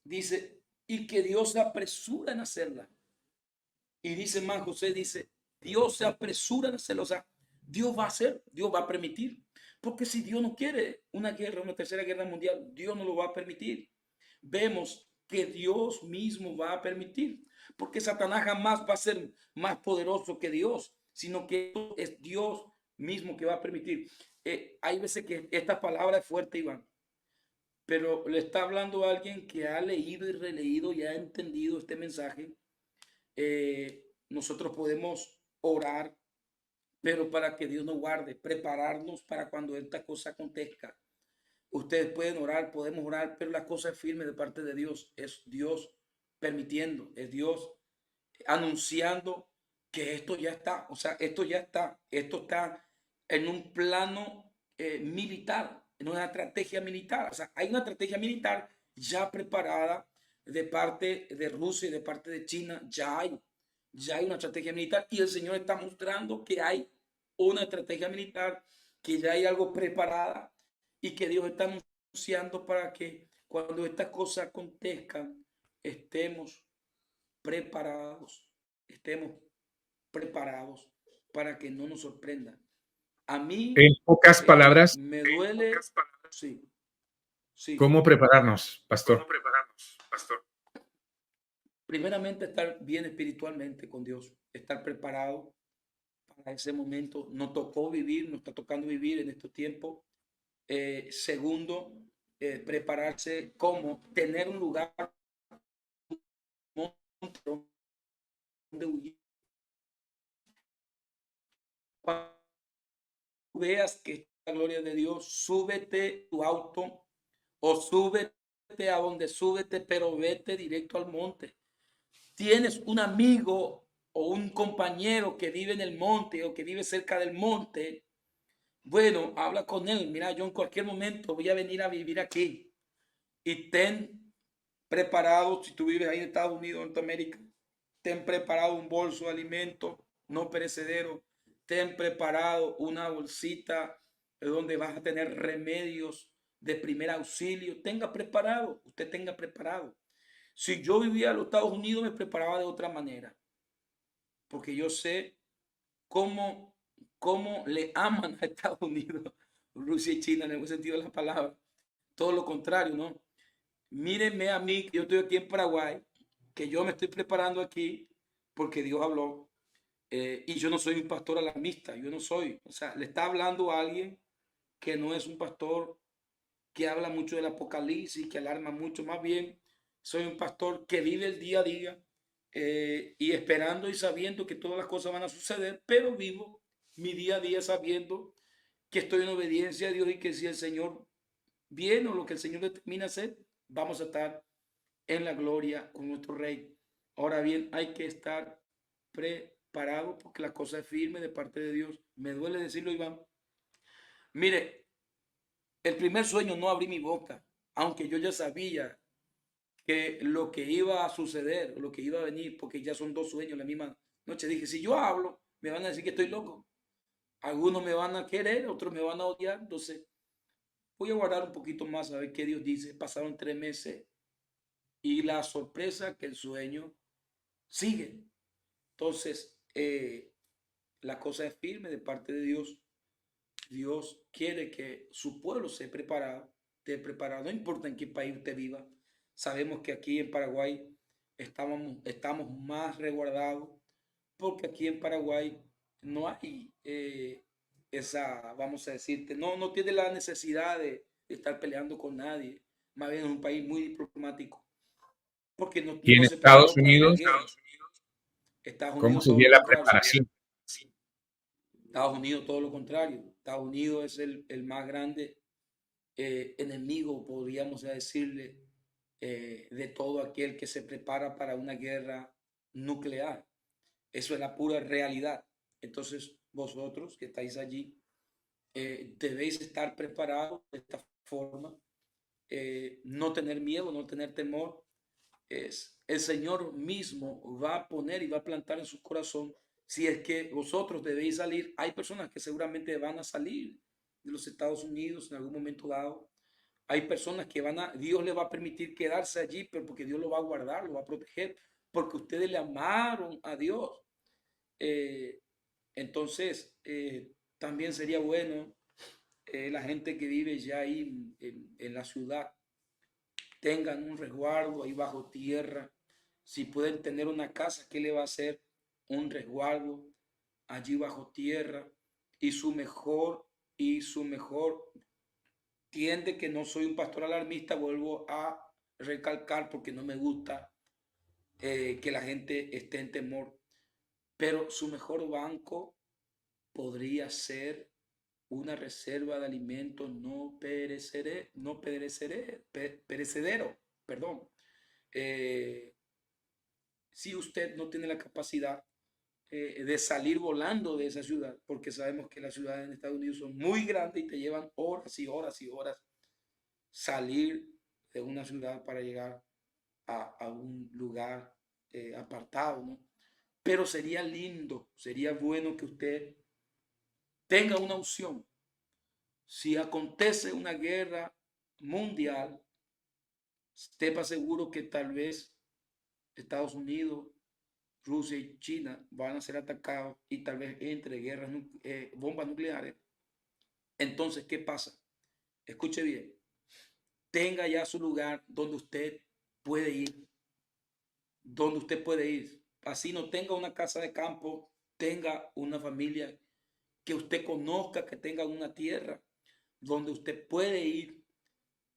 dice, y que Dios se apresura en hacerla. Y dice más, José dice, Dios se apresura en hacerlo. O sea, Dios va a hacer, Dios va a permitir. Porque si Dios no quiere una guerra, una tercera guerra mundial, Dios no lo va a permitir. Vemos que Dios mismo va a permitir. Porque Satanás jamás va a ser más poderoso que Dios, sino que es Dios mismo que va a permitir. Hay veces que esta palabra es fuerte, Iván, pero le está hablando a alguien que ha leído y releído y ha entendido este mensaje. Nosotros podemos orar, pero para que Dios nos guarde, prepararnos para cuando esta cosa acontezca. Ustedes pueden orar, podemos orar, pero la cosa es firme de parte de Dios. Es Dios permitiendo, es Dios anunciando que esto ya está. O sea, esto ya está. Esto está en un plano militar, en una estrategia militar. O sea, hay una estrategia militar ya preparada de parte de Rusia y de parte de China. Ya hay una estrategia militar y el Señor está mostrando que hay una estrategia militar, que ya hay algo preparada y que Dios está anunciando para que cuando estas cosas acontezcan estemos preparados, estemos preparados para que no nos sorprenda. A En mí pocas palabras, me duele, sí, sí, ¿cómo prepararnos, pastor? Primeramente, estar bien espiritualmente con Dios, estar preparado para ese momento. Nos tocó vivir, nos está tocando vivir en estos tiempos. Segundo, prepararse como tener un lugar donde huir. Cuando veas que es la gloria de Dios, súbete tu auto o súbete a donde súbete, pero vete directo al monte. Tienes un amigo o un compañero que vive en el monte o que vive cerca del monte, bueno, habla con él. Mira, yo en cualquier momento voy a venir a vivir aquí. Y ten preparado, si tú vives ahí en Estados Unidos, en Norteamérica, ten preparado un bolso de alimento no perecedero. Ten preparado una bolsita donde vas a tener remedios de primer auxilio. Tenga preparado, usted tenga preparado. Si yo vivía en los Estados Unidos, me preparaba de otra manera, porque yo sé cómo, cómo le aman a Estados Unidos, Rusia y China en el buen sentido de la palabra. Todo lo contrario, ¿no? Mírenme a mí, que yo estoy aquí en Paraguay, que yo me estoy preparando aquí porque Dios habló, y yo no soy un pastor alarmista, yo no soy, o sea, le está hablando a alguien que no es un pastor que habla mucho del apocalipsis, que alarma mucho, más bien soy un pastor que vive el día a día, y esperando y sabiendo que todas las cosas van a suceder, pero vivo mi día a día sabiendo que estoy en obediencia a Dios y que si el Señor viene o lo que el Señor determina hacer, vamos a estar en la gloria con nuestro Rey. Ahora bien, hay que estar preparado porque la cosa es firme de parte de Dios. Me duele decirlo, Iván. Mire, el primer sueño no abrí mi boca, aunque yo ya sabía que lo que iba a suceder, lo que iba a venir, porque ya son dos sueños la misma noche. Dije, si yo hablo, me van a decir que estoy loco. Algunos me van a querer, otros me van a odiar. Entonces, voy a guardar un poquito más a ver qué Dios dice. Pasaron 3 meses y la sorpresa que el sueño sigue. Entonces, la cosa es firme de parte de Dios. Dios quiere que su pueblo esté preparado, no importa en qué país usted viva. Sabemos que aquí en Paraguay estamos más resguardados porque aquí en Paraguay no hay esa, vamos a decirte, no tiene la necesidad de estar peleando con nadie. Más bien es un país muy diplomático porque Y en no se Estados preparó para una Unidos, guerra. Estados ¿cómo Unidos todo sería lo la contrario. preparación? Estados Unidos todo lo contrario. Estados Unidos es el más grande enemigo, podríamos decirle, de todo aquel que se prepara para una guerra nuclear. Eso es la pura realidad. Entonces, vosotros que estáis allí, debéis estar preparados de esta forma, no tener miedo, no tener temor. El Señor mismo va a poner y va a plantar en su corazón. Si es que vosotros debéis salir, hay personas que seguramente van a salir de los Estados Unidos en algún momento dado. Hay personas que Dios le va a permitir quedarse allí, pero porque Dios lo va a guardar, lo va a proteger, porque ustedes le amaron a Dios. Eh, entonces, también sería bueno, la gente que vive ya ahí en la ciudad, tengan un resguardo ahí bajo tierra. Si pueden tener una casa, ¿qué le va a hacer? Un resguardo allí bajo tierra. Y su mejor, tiende que no soy un pastor alarmista, vuelvo a recalcar porque no me gusta que la gente esté en temor. Pero su mejor banco podría ser una reserva de alimentos perecedero, perdón. Eh, si usted no tiene la capacidad de salir volando de esa ciudad, porque sabemos que las ciudades en Estados Unidos son muy grandes y te llevan horas y horas y horas salir de una ciudad para llegar a un lugar apartado, ¿no? Pero sería lindo, sería bueno que usted tenga una opción. Si acontece una guerra mundial, sepa seguro que tal vez Estados Unidos, Rusia y China van a ser atacados y tal vez entre guerras, bombas nucleares. Entonces, ¿qué pasa? Escuche bien, tenga ya su lugar donde usted puede ir, donde usted puede ir. Así no tenga una casa de campo, tenga una familia que usted conozca, que tenga una tierra donde usted puede ir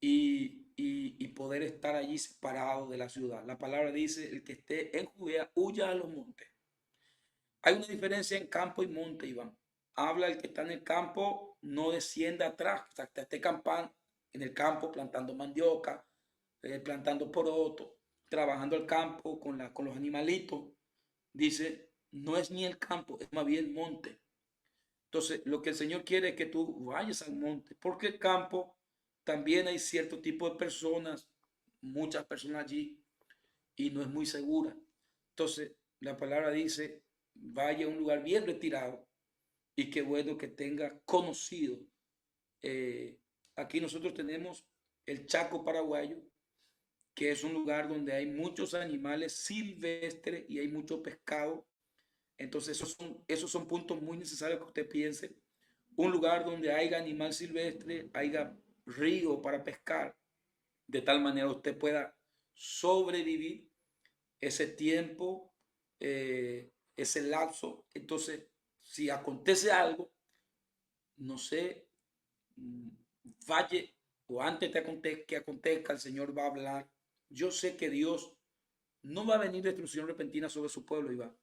y poder estar allí separado de la ciudad. La palabra dice, el que esté en Judea, huya a los montes. Hay una diferencia en campo y monte, Iván. Habla el que está en el campo, no descienda atrás, o sea, que esté campando en el campo plantando mandioca, plantando poroto, trabajando el campo con los animalitos. Dice, no es ni el campo, es más bien el monte. Entonces, lo que el Señor quiere es que tú vayas al monte, porque el campo también hay cierto tipo de personas, muchas personas allí, y no es muy segura. Entonces, la palabra dice, vaya a un lugar bien retirado y qué bueno que tenga conocido. Eh, Aquí nosotros tenemos el Chaco paraguayo, que es un lugar donde hay muchos animales silvestres y hay mucho pescado. Entonces, esos son puntos muy necesarios que usted piense. Un lugar donde haya animal silvestre, haya río para pescar, de tal manera usted pueda sobrevivir ese tiempo, ese lapso. Entonces, si acontece algo, no sé, mm, falle o antes que acontezca, el Señor va a hablar. Yo sé que Dios no va a venir destrucción repentina sobre su pueblo, Iván.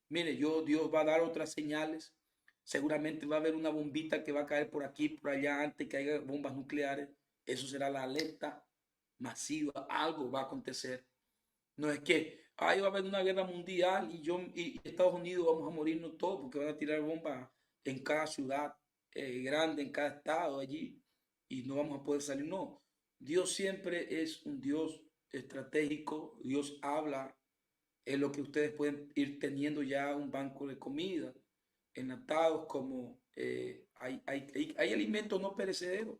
Mire, Dios va a dar otras señales. Seguramente va a haber una bombita que va a caer por aquí, por allá, antes que haya bombas nucleares. Eso será la alerta masiva. Algo va a acontecer. No es que ahí va a haber una guerra mundial y Estados Unidos vamos a morirnos todos porque van a tirar bombas en cada ciudad grande, en cada estado allí y no vamos a poder salir. No, Dios siempre es un Dios estratégico. Dios habla en lo que ustedes pueden ir teniendo ya un banco de comida, enlatados como hay alimentos no perecederos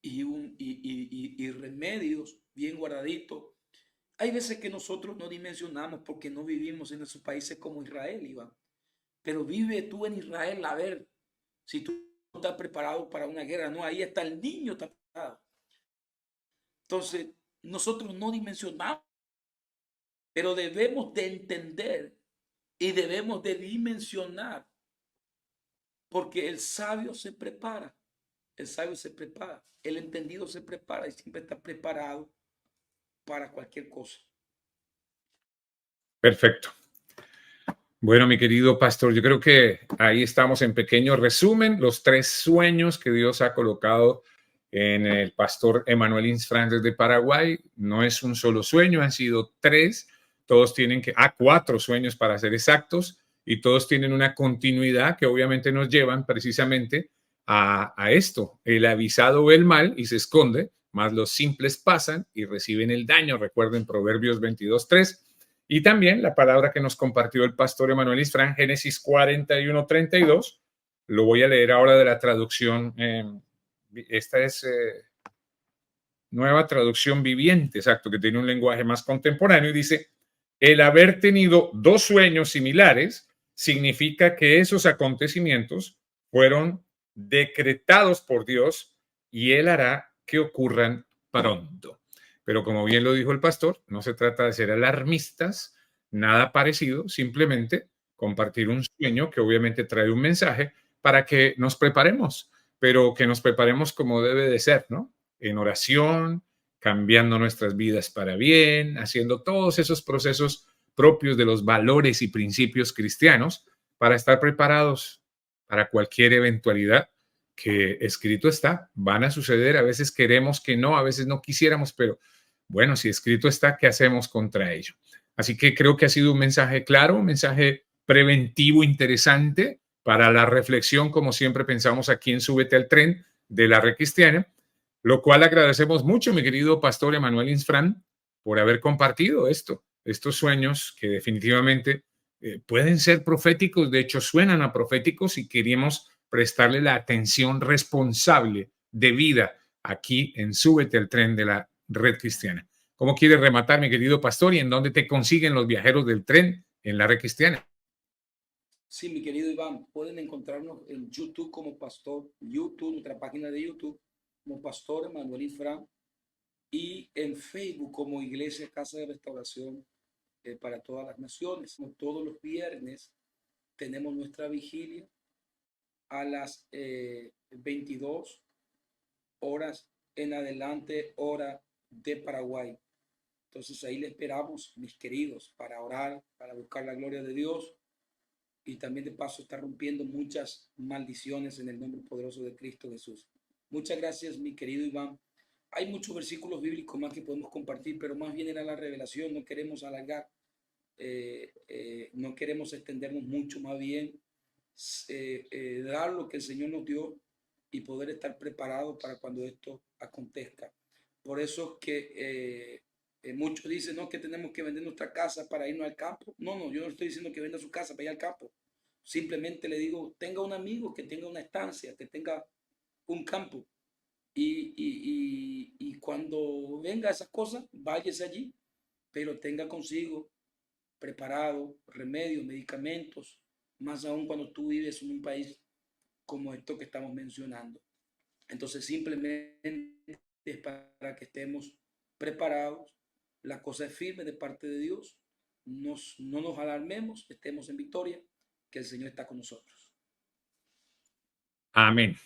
y remedios bien guardaditos. Hay veces que nosotros no dimensionamos porque no vivimos en esos países como Israel, Iván. Pero vive tú en Israel a ver si tú estás preparado para una guerra. No, ahí está el niño está preparado. Entonces, nosotros no dimensionamos, pero debemos de entender y debemos de dimensionar porque el sabio se prepara. El sabio se prepara. El entendido se prepara y siempre está preparado para cualquier cosa. Perfecto. Bueno, mi querido pastor, yo creo que ahí estamos en pequeño resumen, los tres sueños que Dios ha colocado en el pastor Emanuel Insfrán de Paraguay. No es un solo sueño, han sido tres. Todos tienen cuatro sueños para ser exactos, y todos tienen una continuidad que obviamente nos llevan precisamente a esto. El avisado ve el mal y se esconde, mas los simples pasan y reciben el daño. Recuerden Proverbios 22:3. Y también la palabra que nos compartió el pastor Emanuel Isfrán, Génesis 41:32. Lo voy a leer ahora de la traducción. Esta es nueva traducción viviente, exacto, que tiene un lenguaje más contemporáneo, y dice: el haber tenido dos sueños similares significa que esos acontecimientos fueron decretados por Dios y Él hará que ocurran pronto. Pero como bien lo dijo el pastor, no se trata de ser alarmistas, nada parecido, simplemente compartir un sueño que obviamente trae un mensaje para que nos preparemos, pero que nos preparemos como debe de ser, ¿no? En oración, cambiando nuestras vidas para bien, haciendo todos esos procesos propios de los valores y principios cristianos para estar preparados para cualquier eventualidad que escrito está. Van a suceder, a veces queremos que no, a veces no quisiéramos, pero bueno, si escrito está, ¿qué hacemos contra ello? Así que creo que ha sido un mensaje claro, un mensaje preventivo interesante para la reflexión, como siempre pensamos aquí en Súbete al Tren de la Red Cristiana, lo cual agradecemos mucho, mi querido pastor Emanuel Insfrán, por haber compartido estos sueños que definitivamente pueden ser proféticos, de hecho suenan a proféticos, y queríamos prestarle la atención responsable debida aquí en Súbete al Tren de la Red Cristiana. ¿Cómo quieres rematar, mi querido pastor, y en dónde te consiguen los viajeros del tren en la Red Cristiana? Sí, mi querido Iván, pueden encontrarnos en YouTube como Pastor, YouTube, nuestra página de YouTube, como Pastor Emanuel Infran, y en Facebook como Iglesia Casa de Restauración para todas las naciones. Todos los viernes tenemos nuestra vigilia a las 22 horas en adelante, hora de Paraguay. Entonces ahí le esperamos, mis queridos, para orar, para buscar la gloria de Dios y también de paso está rompiendo muchas maldiciones en el nombre poderoso de Cristo Jesús. Muchas gracias, mi querido Iván. Hay muchos versículos bíblicos más que podemos compartir, pero más bien era la revelación. No queremos alargar, no queremos extendernos mucho, más bien dar lo que el Señor nos dio y poder estar preparados para cuando esto acontezca. Por eso que muchos dicen, no, que tenemos que vender nuestra casa para irnos al campo. No, yo no estoy diciendo que venda su casa para ir al campo. Simplemente le digo, tenga un amigo que tenga una estancia, que tenga un campo. Y cuando venga esas cosas, váyase allí, pero tenga consigo preparado remedios, medicamentos, más aún cuando tú vives en un país como esto que estamos mencionando. Entonces simplemente es para que estemos preparados. La cosa es firme de parte de Dios. No nos alarmemos, estemos en victoria, que el Señor está con nosotros. Amén.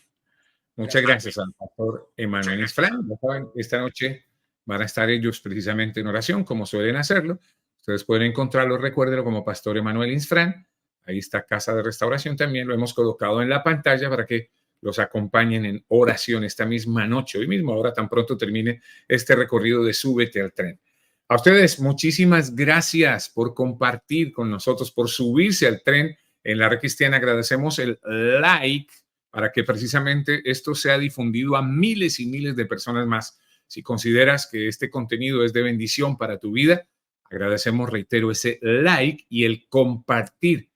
Muchas gracias al pastor Emanuel Isfrán. Ya saben, esta noche van a estar ellos precisamente en oración, como suelen hacerlo. Ustedes pueden encontrarlo, recuérdenlo, como pastor Emanuel Isfrán. Ahí está Casa de Restauración también. Lo hemos colocado en la pantalla para que los acompañen en oración esta misma noche. Hoy mismo, ahora tan pronto termine este recorrido de Súbete al Tren. A ustedes, muchísimas gracias por compartir con nosotros, por subirse al tren en la Red Cristiana. Agradecemos el like para que precisamente esto sea difundido a miles y miles de personas más. Si consideras que este contenido es de bendición para tu vida, agradecemos, reitero, ese like y el compartir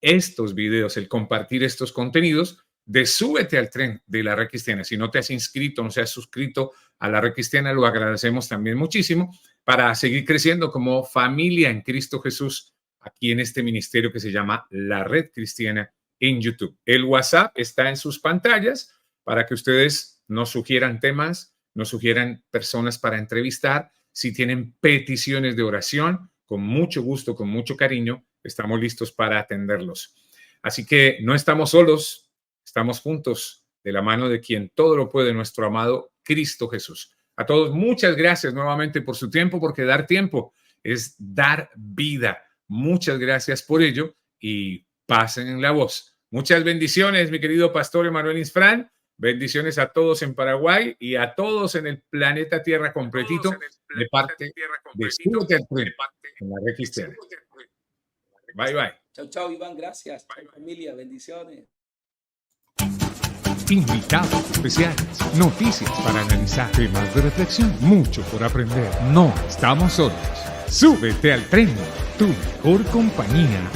estos videos, el compartir estos contenidos de Súbete al Tren de la Red Cristiana. Si no te has inscrito, no se has suscrito a la Red Cristiana, lo agradecemos también muchísimo para seguir creciendo como familia en Cristo Jesús aquí en este ministerio que se llama La Red Cristiana en YouTube. El WhatsApp está en sus pantallas para que ustedes nos sugieran temas, nos sugieran personas para entrevistar. Si tienen peticiones de oración, con mucho gusto, con mucho cariño, estamos listos para atenderlos. Así que no estamos solos, estamos juntos de la mano de quien todo lo puede, nuestro amado Cristo Jesús. A todos, muchas gracias nuevamente por su tiempo, porque dar tiempo es dar vida. Muchas gracias por ello y pasen en la voz. Muchas bendiciones, mi querido pastor Emanuel Isfrán. Bendiciones a todos en Paraguay y a todos en el planeta Tierra completito de parte de Súbete al Tren en la Red Cristiana. Bye, bye. Chao, chao, Iván. Gracias. Chao, familia. Bendiciones. Invitados especiales, noticias para analizar, temas de reflexión, mucho por aprender. No estamos solos. Súbete al tren, tu mejor compañía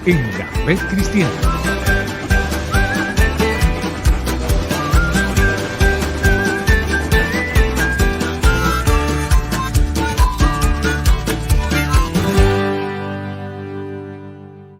en la red cristiana.